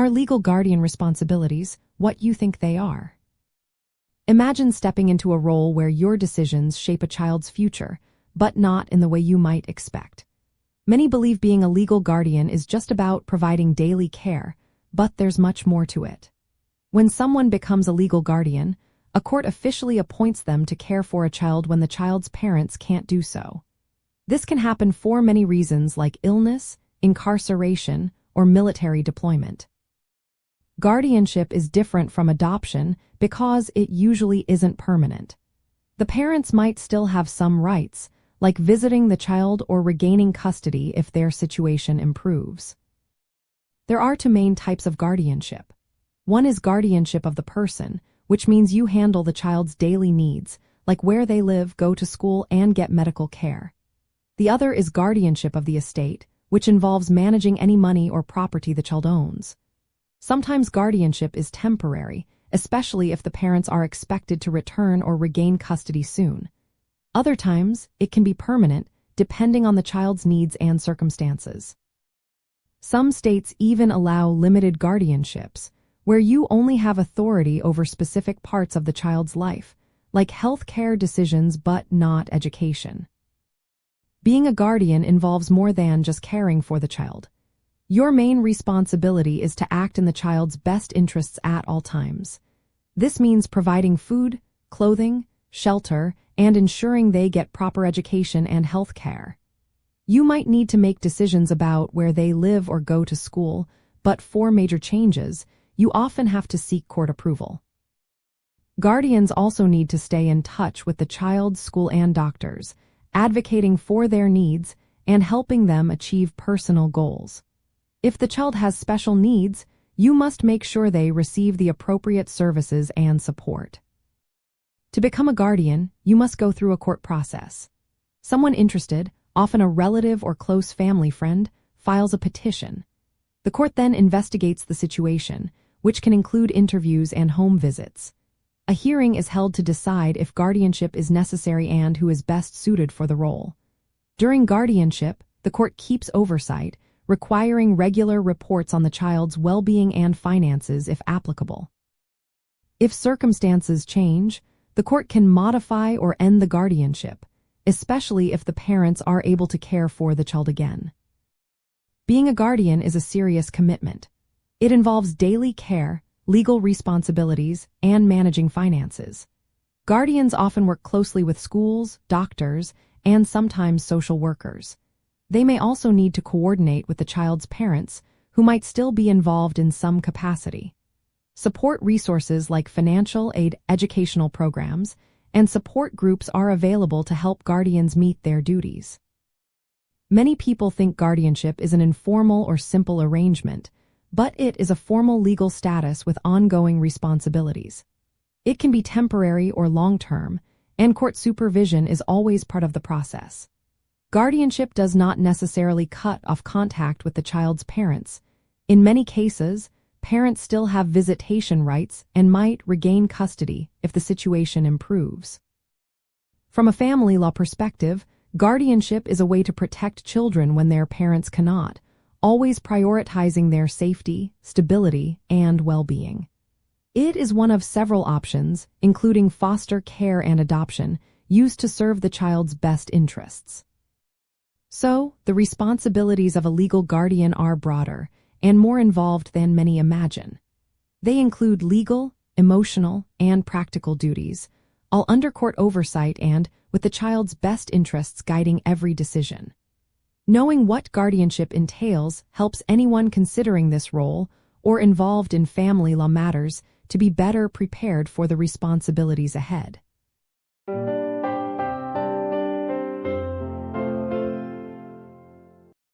Are legal guardian responsibilities what you think they are? Imagine stepping into a role where your decisions shape a child's future, but not in the way you might expect. Many believe being a legal guardian is just about providing daily care, but there's much more to it. When someone becomes a legal guardian, a court officially appoints them to care for a child when the child's parents can't do so. This can happen for many reasons like illness, incarceration, or military deployment. Guardianship is different from adoption because it usually isn't permanent. The parents might still have some rights, like visiting the child or regaining custody if their situation improves. There are two main types of guardianship. One is guardianship of the person, which means you handle the child's daily needs, like where they live, go to school, and get medical care. The other is guardianship of the estate, which involves managing any money or property the child owns. Sometimes guardianship is temporary, especially if the parents are expected to return or regain custody soon. Other times, it can be permanent, depending on the child's needs and circumstances. Some states even allow limited guardianships, where you only have authority over specific parts of the child's life, like health care decisions but not education. Being a guardian involves more than just caring for the child. Your main responsibility is to act in the child's best interests at all times. This means providing food, clothing, shelter, and ensuring they get proper education and health care. You might need to make decisions about where they live or go to school, but for major changes, you often have to seek court approval. Guardians also need to stay in touch with the child's school and doctors, advocating for their needs and helping them achieve personal goals. If the child has special needs, you must make sure they receive the appropriate services and support. To become a guardian, you must go through a court process. Someone interested, often a relative or close family friend, files a petition. The court then investigates the situation, which can include interviews and home visits. A hearing is held to decide if guardianship is necessary and who is best suited for the role. During guardianship, the court keeps oversight, requiring regular reports on the child's well-being and finances if applicable. If circumstances change, the court can modify or end the guardianship, especially if the parents are able to care for the child again. Being a guardian is a serious commitment. It involves daily care, legal responsibilities, and managing finances. Guardians often work closely with schools, doctors, and sometimes social workers. They may also need to coordinate with the child's parents, who might still be involved in some capacity. Support resources like financial aid, educational programs, and support groups are available to help guardians meet their duties. Many people think guardianship is an informal or simple arrangement, but it is a formal legal status with ongoing responsibilities. It can be temporary or long-term, and court supervision is always part of the process. Guardianship does not necessarily cut off contact with the child's parents. In many cases, parents still have visitation rights and might regain custody if the situation improves. From a family law perspective, guardianship is a way to protect children when their parents cannot, always prioritizing their safety, stability, and well-being. It is one of several options, including foster care and adoption, used to serve the child's best interests. So, the responsibilities of a legal guardian are broader and more involved than many imagine. They include legal, emotional, and practical duties, all under court oversight and with the child's best interests guiding every decision. Knowing what guardianship entails helps anyone considering this role or involved in family law matters to be better prepared for the responsibilities ahead.